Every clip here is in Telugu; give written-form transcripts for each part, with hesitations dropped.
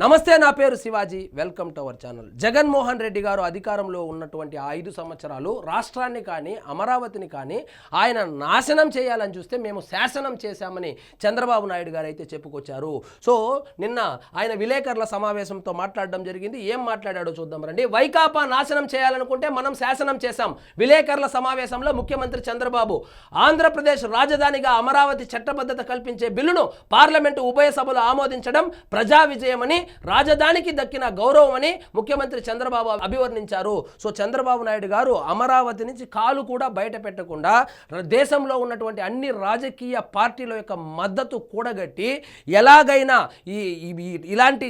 నమస్తే, నా పేరు Shivaji. Welcome to our channel. Jaganmohan Reddy గారు అధికారంలో ఉన్నటువంటి ఆ 5 సంవత్సరాలు రాష్ట్రాన్ని కానీ అమరావతిని కానీ ఆయన నాశనం చేయాలని చూస్తే మేము శాసనం చేశామని చంద్రబాబు నాయుడు గారు అయితే చెప్పుకొచ్చారు. సో నిన్న ఆయన విలేకరుల సమావేశంతో మాట్లాడడం జరిగింది. ఏం మాట్లాడాడో చూద్దాం రండి. వైకాపా నాశనం చేయాలనుకుంటే మనం శాసనం చేశాం. విలేకరుల సమావేశంలో ముఖ్యమంత్రి చంద్రబాబు ఆంధ్రప్రదేశ్ రాజధానిగా అమరావతి చట్టబద్ధత కల్పించే బిల్లును పార్లమెంటు ఉభయ సభలు ఆమోదించడం ప్రజా విజయమని, రాజధానికి దక్కిన గౌరవమని ముఖ్యమంత్రి చంద్రబాబు అభివర్ణించారు. సో చంద్రబాబు నాయుడు గారు అమరావతి నుంచి కాలు కూడా బయట పెట్టకుండా దేశంలో ఉన్నటువంటి అన్ని రాజకీయ పార్టీల యొక్క మద్దతు కూడగట్టి ఎలాగైనా ఇలాంటి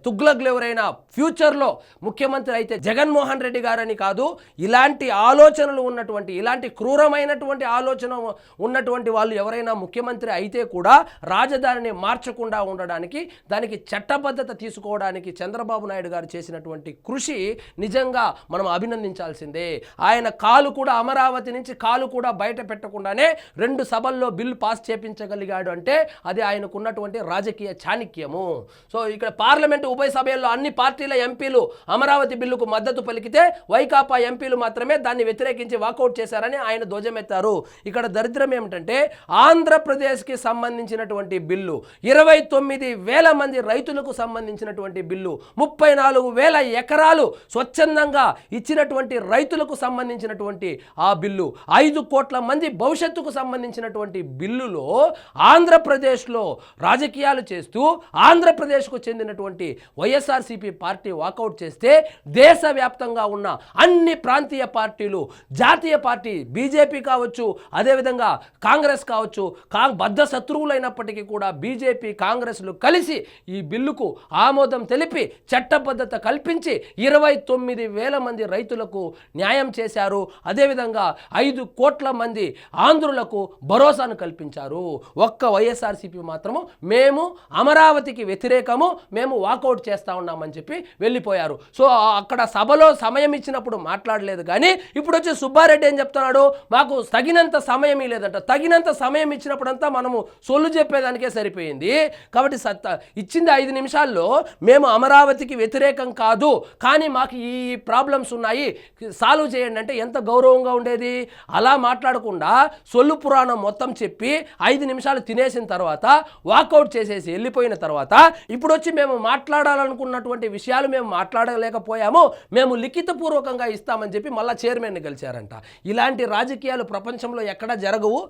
తుగ్లకులు ఎవరైనా ఫ్యూచర్లో ముఖ్యమంత్రి అయితే జగన్మోహన్ రెడ్డి గారని కాదు, ఇలాంటి ఆలోచనలు ఉన్నటువంటి, ఇలాంటి క్రూరమైనటువంటి ఆలోచన ఉన్నటువంటి వాళ్ళు ఎవరైనా ముఖ్యమంత్రి అయితే కూడా రాజధానిని మార్చకుండా ఉండడానికి, దానికి చట్టబద్ధత తీసుకోవడానికి చంద్రబాబు నాయుడు గారు చేసినటువంటి కృషి నిజంగా మనం అభినందించాల్సిందే. ఆయన కాలు కూడా అమరావతి నుంచి కాలు కూడా బయట పెట్టకుండానే 2 సభల్లో బిల్లు పాస్ చేపించగలిగాడు అంటే అది ఆయనకు ఉన్నటువంటి రాజకీయ చాణక్యము. సో ఇక్కడ పార్లమెంటు ఉభయ సభల్లో అన్ని పార్టీల ఎంపీలు అమరావతి బిల్లుకు మద్దతు పలికితే వైకాపా ఎంపీలు మాత్రమే దాన్ని వ్యతిరేకించి వాకౌట్ చేశారని ఆయన ధ్వజమెత్తారు. ఇక్కడ దరిద్రం ఏమిటంటే ఆంధ్రప్రదేశ్కి సంబంధించినటువంటి బిల్లు, 29,000 మంది రైతులకు సంబంధించినటువంటి బిల్లు, 34,000 ఎకరాలు స్వచ్ఛందంగా ఇచ్చినటువంటి రైతులకు సంబంధించినటువంటి ఆ బిల్లు, 5 కోట్ల మంది భవిష్యత్తుకు సంబంధించినటువంటి బిల్లులో ఆంధ్రప్రదేశ్లో రాజకీయాలు చేస్తూ ఆంధ్రప్రదేశ్కు చెందినటువంటి వైఎస్ఆర్సీపీ పార్టీ వాకౌట్ చేస్తే దేశవ్యాప్తంగా ఉన్న అన్ని ప్రాంతీయ పార్టీలు, జాతీయ పార్టీ బీజేపీ కావచ్చు, అదేవిధంగా కాంగ్రెస్ కావచ్చు, బద్ధ శత్రువులైనప్పటికీ కూడా బీజేపీ కాంగ్రెస్లు కలిసి ఈ బిల్లుకు ఆమోదం తెలిపి చట్టబద్ధత కల్పించి 29,000 మంది రైతులకు న్యాయం చేశారు. అదేవిధంగా 5 కోట్ల మంది ఆంధ్రులకు భరోసాను కల్పించారు. ఒక్క వైఎస్ఆర్సీపీ మాత్రము మేము అమరావతికి వ్యతిరేకము, మేము వాకౌట్ చేస్తా ఉన్నామని చెప్పి వెళ్ళిపోయారు. సో అక్కడ సభలో సమయం ఇచ్చినప్పుడు మాట్లాడలేదు. కానీ ఇప్పుడు వచ్చి సుబ్బారెడ్డి ఏం చెప్తున్నాడు, మాకు తగినంత సమయం లేదంట. తగినంత సమయం ఇచ్చినప్పుడంతా మనము సొల్లు చెప్పేదానికే సరిపోయింది. కాబట్టి ఇచ్చింది 5 నిమిషాల్లో మేము అమరావతికి వ్యతిరేకం కాదు, కానీ మాకు ఈ ప్రాబ్లమ్స్ ఉన్నాయి, సాల్వ్ చేయండి అంటే ఎంత గౌరవంగా ఉండేది. అలా మాట్లాడకుండా సొల్లు పురాణం మొత్తం చెప్పి 5 నిమిషాలు తినేసిన తర్వాత వాకౌట్ చేసేసి వెళ్ళిపోయిన తర్వాత ఇప్పుడు వచ్చి మేము మాట్లాడాలనుకున్నటువంటి విషయాలు మేము మాట్లాడలేకపోయాము, మేము లిఖితపూర్వకంగా ఇస్తామని చెప్పి మళ్ళీ చైర్మన్ని గెలిచారంట. ఇలాంటి రాజకీయాలు ప్రపంచంలో ఎక్కడా జరగవు.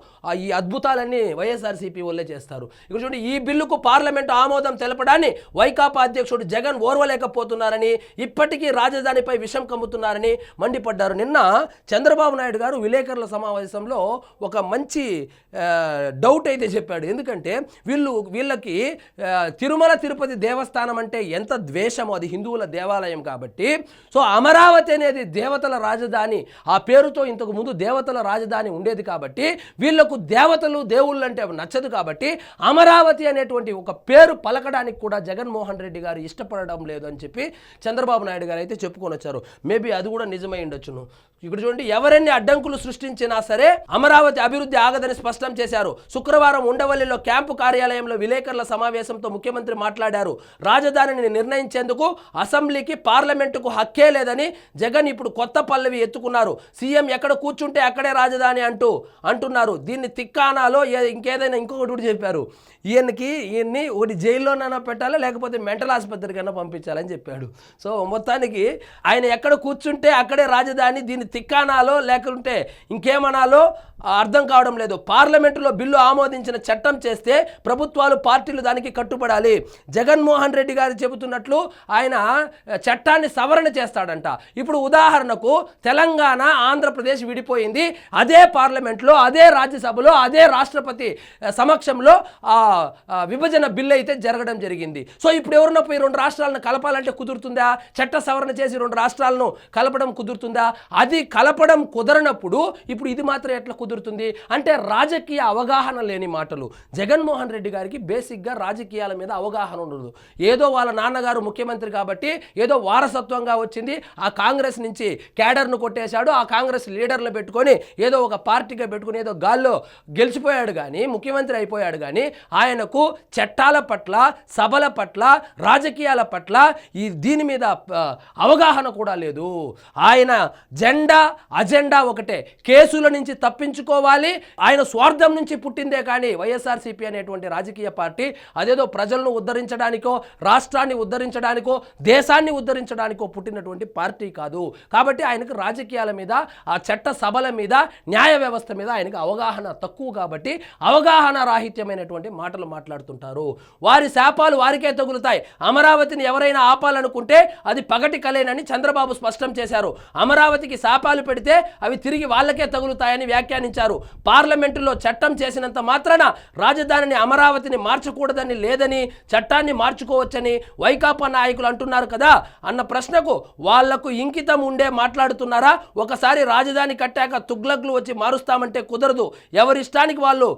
ఈ అద్భుతాలన్నీ వైఎస్ఆర్సీపీ వాళ్ళే చేస్తారు. ఇక్కడ చూడండి, ఈ బిల్లుకు పార్లమెంటు ఆమోదం తెలపడాన్ని వైకాపా అధ్యక్షుడు జగన్ ఓర్వలేకపోతున్నారని, ఇప్పటికీ రాజధానిపై విషం కమ్ముతున్నారని మండిపడ్డారు. నిన్న చంద్రబాబు నాయుడు గారు విలేకరుల సమావేశంలో ఒక మంచి డౌట్ అయితే చెప్పాడు. ఎందుకంటే వీళ్ళకి తిరుమల తిరుపతి దేవస్థానం అంటే ఎంత ద్వేషమో, అది హిందువుల దేవాలయం కాబట్టి. సో అమరావతి అనేది దేవతల రాజధాని, ఆ పేరుతో ఇంతకు ముందు దేవతల రాజధాని ఉండేది కాబట్టి వీళ్లకు దేవతలు దేవుళ్ళు అంటే నచ్చదు. కాబట్టి అమరావతి అనేటువంటి ఒక పేరు పలకడానికి కూడా జగన్మోహన్ రెడ్డి గారు ఇష్టపడడం లేదు అని చెప్పి చంద్రబాబు నాయుడు గారు అయితే చెప్పుకొని వచ్చారు. మేబీ అది కూడా నిజమై ఉండొచ్చును. ఇక్కడ చూడండి, ఎవరెన్ని అడ్డంకులు సృష్టించినా సరే అమరావతి అభివృద్ధి ఆగదని స్పష్టం చేశారు. శుక్రవారం ఉండవల్లిలో క్యాంపు కార్యాలయంలో విలేకరుల సమావేశంతో ముఖ్యమంత్రి మాట్లాడారు. రాజధానిని నిర్ణయించేందుకు అసెంబ్లీకి, పార్లమెంటుకు హక్కే లేదని జగన్ ఇప్పుడు కొత్త పల్లవి ఎత్తుకున్నారు. సీఎం ఎక్కడ కూర్చుంటే అక్కడే రాజధాని అంటున్నారు. దీన్ని తిక్కానాలో ఇంకేదైనా ఇంకొకటి చెప్పారు. ఈయన్ని ఒకటి జైల్లోనైనా పెట్టాలి, లేకపోతే మెంటల్ ఆసుపత్రికైనా పంపించాలని చెప్పాడు. సో మొత్తానికి ఆయన ఎక్కడ కూర్చుంటే అక్కడే రాజధాని, దీన్ని తిక్కానాలో లేకుంటే ఇంకేమనాలో అర్థం కావడం లేదు. పార్లమెంటులో బిల్లు ఆమోదించిన చట్టం చేస్తే ప్రభుత్వాలు, పార్టీలు దానికి కట్టుబడాలి. జగన్మోహన్ రెడ్డి గారు చెబుతున్నట్లు ఆయన చట్టాన్ని సవరణ చేస్తాడంట. ఇప్పుడు ఉదాహరణకు తెలంగాణ, ఆంధ్రప్రదేశ్ విడిపోయింది. అదే పార్లమెంట్లో, అదే రాజ్యసభలో, అదే రాష్ట్రపతి సమక్షంలో విభజన బిల్లు అయితే జరగడం జరిగింది. సో ఇప్పుడు ఎవరన్నా పోయి 2 రాష్ట్రాలను కలపాలంటే కుదురుతుందా? చట్ట సవరణ చేసి 2 రాష్ట్రాలను కలపడం కుదురుతుందా? అది కలపడం కుదరనప్పుడు ఇప్పుడు ఇది మాత్రం ఎట్లా కుదురుతుంది అంటే రాజకీయ అవగాహన లేని మాటలు. జగన్మోహన్ రెడ్డి గారికి బేసిక్గా రాజకీయాల మీద అవగాహన ఉండదు. ఏదో వాళ్ళ నాన్నగారు ముఖ్యమంత్రి కాబట్టి ఏదో వారసత్వంగా వచ్చింది, ఆ కాంగ్రెస్ నుంచి క్యాడర్ను కొట్టేశాడు, ఆ కాంగ్రెస్ లీడర్లు పెట్టుకొని ఏదో ఒక పార్టీగా పెట్టుకుని ఏదో గాల్లో గెలిచిపోయాడు కానీ, ముఖ్యమంత్రి అయిపోయాడు కానీ ఆయనకు చట్టాల పట్ల, సభల పట్ల, రాజకీయాల పట్ల దీని మీద అవగాహన కూడా లేదు. ఆయన అజెండా ఒకటే, కేసుల నుంచి తప్పించుకోవాలి. ఆయన స్వార్థం నుంచి పుట్టిందే కానీ వైఎస్ఆర్సీపీ అనేటువంటి రాజకీయ పార్టీ అదేదో ప్రజలను ఉద్ధరించడానికో, రాష్ట్రాన్ని ఉద్ధరించడానికో, దేశాన్ని ఉద్ధరించడానికో పుట్టినటువంటి పార్టీ కాదు. కాబట్టి ఆయనకు రాజకీయాల మీద, ఆ చట్ట సభల మీద, న్యాయ వ్యవస్థ మీద ఆయనకు అవగాహన తక్కువ కాబట్టి అవగాహన రాహిత్యమైనటువంటి మాటలు మాట్లాడుతుంటారు. వారి శాపాలు వారికే తగులుతాయి. అమరావతిని ఎవరైనా ఆపాలనుకుంటే అది పగటి కలేనని చంద్రబాబు స్పష్టం చేశారు. అమరావతికి శాపాలు పెడితే అవి తిరిగి వాళ్ళకే తగులుతాయని వ్యాఖ్యానించారు. పార్లమెంటులో చట్టం చేసినంత మాత్రాన రాజధానిని అమరావతిని మార్చకూడదని లేదని, చట్టాన్ని మార్చుకోవచ్చని వైకాపా నాయకులు అంటున్నారు కదా అన్న ప్రశ్నకు వాళ్లకు ఇంకితం ఉండే మాట్లాడుతున్నారా? ఒకసారి రాజధాని కట్టాక తుగ్లక్లు వచ్చి మారుస్తామంటే కుదరదు. ఎవరిష్టానికి వాళ్ళు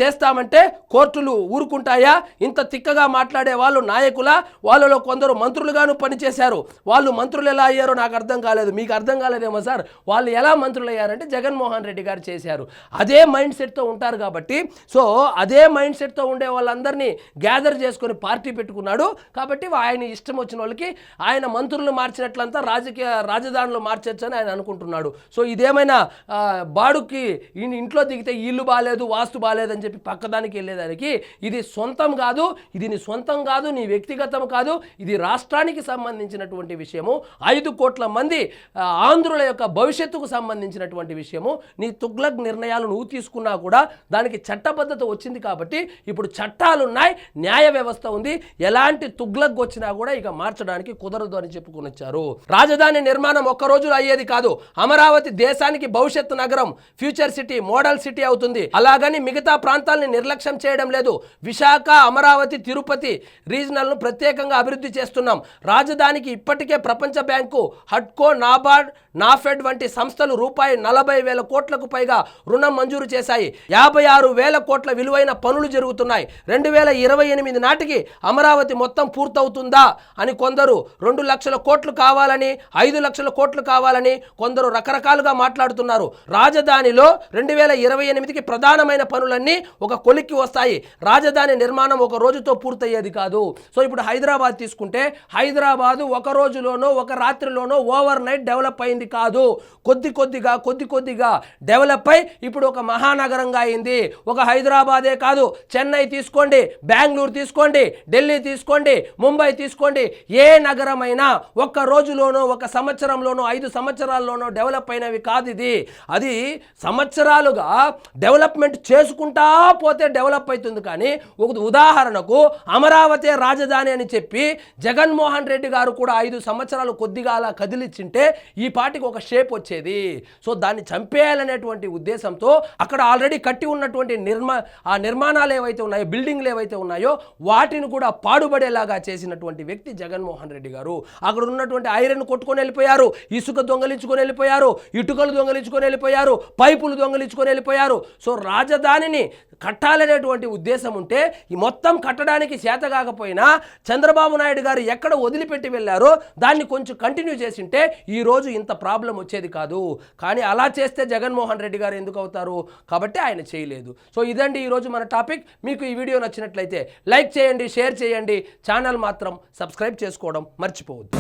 చేస్తామంటే కోర్టులు ఊరుకుంటాయా? ఇంత తిక్కగా మాట్లాడే వాళ్ళు నాయకుల, వాళ్ళలో కొందరు మంత్రులుగాను పనిచేశారు. వాళ్ళు మంత్రులు ఎలా అయ్యారో నాకు అర్థం కాలేదు. మీకు అర్థం కాలేదేమో సార్. వాళ్ళు ఎలా మంత్రులు అయ్యారంటే జగన్మోహన్ రెడ్డి గారు చేశారు. అదే మైండ్ సెట్తో ఉంటారు కాబట్టి, సో అదే మైండ్ సెట్తో ఉండే వాళ్ళందరినీ గ్యాదర్ చేసుకొని పార్టీ పెట్టుకున్నాడు. కాబట్టి ఆయన ఇష్టం వచ్చిన వాళ్ళకి ఆయన మంత్రులు మార్చినట్లంతా రాజధానిలో మార్చొచ్చని ఆయన అనుకుంటున్నాడు. సో ఇదేమైనా బాడుకి ఇంట్లో దిగితే ఇల్లు బాగాలేదు, వాస్తు బాగాలేదని చెప్పి పక్కదానికి వెళ్ళేదానికి ఇది సొంతం కాదు, ఇది నీ సొంతం కాదు, నీ వ్యక్తిగతం కాదు, ఇది రాష్ట్రానికి సంబంధించినటువంటి విషయము. 5 కోట్ల మంది ఆంధ్రుల యొక్క భవిష్యత్తుకు సంబంధించినటువంటి విషయము. నీ తుగ్లక్ నిర్ణయాలు నువ్వు తీసుకున్నా కూడా దానికి చట్టబద్ధత వచ్చింది కాబట్టి ఇప్పుడు చట్టాలు ఉన్నాయి, న్యాయ వ్యవస్థ ఉంది. ఎలాంటి తుగ్లక్ వచ్చినా కూడా ఇక మార్చడానికి కుదరదు అని చెప్పుకుని వచ్చారు. రాజధాని నిర్మాణం ఒక్క రోజులో అయ్యేది కాదు. అమరావతి దేశానికి భవిష్యత్తు నగరం, ఫ్యూచర్ సిటీ, మోడల్ సిటీ అవుతుంది. అలాగని మిగతా ప్రాంతాలని నిర్లక్ష్యం చేయడం లేదు. విశాఖ, అమరావతి, తిరుపతి రీజనల్ను ప్రత్యేకంగా అభివృద్ధి చేస్తున్నాం. రాజధానికి ఇప్పటికే ప్రపంచ బ్యాంకు, హడ్కో, నాబార్డ్, నాఫెడ్ వంటి సంస్థలు రూపాయి 40,000 కోట్లకు పైగా రుణం మంజూరు చేశాయి. 56,000 కోట్ల విలువైన పనులు జరుగుతున్నాయి. 2028 నాటికి అమరావతి మొత్తం పూర్తవుతుందా అని కొందరు 2 లక్షల కోట్లు కావాలని, 5 లక్షల కోట్లు కావాలని కొందరు రకరకాలుగా మాట్లాడుతున్నారు. రాజధానిలో 2028కి ప్రధానమైన పనులన్నీ ఒక కొలిక్కి వస్తాయి. రాజధాని నిర్మాణం ఒక రోజుతో పూర్తయ్యేది కాదు. సో ఇప్పుడు హైదరాబాద్ తీసుకుంటే, హైదరాబాదు ఒక రోజులోనో ఒక రాత్రిలోనో ఓవర్ నైట్ డెవలప్ అయింది కాదు. కొద్ది కొద్దిగా డెవలప్ అయి ఇప్పుడు ఒక మహానగరంగా అయింది. ఒక హైదరాబాదే కాదు, చెన్నై తీసుకోండి, బెంగళూరు తీసుకోండి, ఢిల్లీ తీసుకోండి, ముంబై తీసుకోండి, ఏ నగరమైనా ఒక్క రోజులోనో, ఒక సంవత్సరంలోనో, 5 సంవత్సరాల్లోనో డెవలప్ అయినవి కాదు. ఇది అది సంవత్సరాలుగా డెవలప్మెంట్ చేసుకుంటా పోతే డెవలప్ అవుతుంది. కానీ ఒక ఉదాహరణకు అమరావతి రాజధాని అని చెప్పి జగన్మోహన్ రెడ్డి గారు కూడా 5 సంవత్సరాలు కొద్దిగా అలా కదిలిచ్చింటే ఈ పార్టీకి ఒక షేప్ వచ్చేది. సో దాన్ని చంపేయాలనేటువంటి ఉద్దేశంతో అక్కడ ఆల్రెడీ కట్టి ఉన్నటువంటి నిర్మాణాలు ఏవైతే ఉన్నాయో, బిల్డింగ్లు ఏవైతే ఉన్నాయో వాటిని కూడా పాడుబడేలాగా చేసినటువంటి వ్యక్తి జగన్మోహన్ రెడ్డి గారు. అక్కడ ఉన్నటువంటి ఐరన్ కొట్టుకొని వెళ్ళిపోయారు, ఇసుక దొంగలించుకొని వెళ్ళిపోయారు, ఇటుకలు దొంగలించుకొని వెళ్ళిపోయారు, పైపులు దొంగలించుకొని వెళ్ళిపోయారు. సో రాజధానిని కట్టాలనేటువంటి ఉద్దేశం ఉంటే ఈ మొత్తం కట్టడానికి చేత కాకపోయినా చంద్రబాబు నాయుడు గారు ఎక్కడ వదిలిపెట్టి వెళ్ళారో దాన్ని కొంచెం కంటిన్యూ చేసింటే ఈరోజు ఇంత ప్రాబ్లం వచ్చేది కాదు. కానీ అలా చేస్తే జగన్మోహన్ రెడ్డి గారు ఎందుకు అవుతారు? కాబట్టి ఆయన చేయలేదు. సో ఇదండి ఈరోజు మన టాపిక్. మీకు ఈ వీడియో నచ్చినట్లయితే లైక్ చేయండి, షేర్ చేయండి, ఛానల్ మాత్రం సబ్స్క్రైబ్ చేసుకోవడం మర్చిపోవద్దు.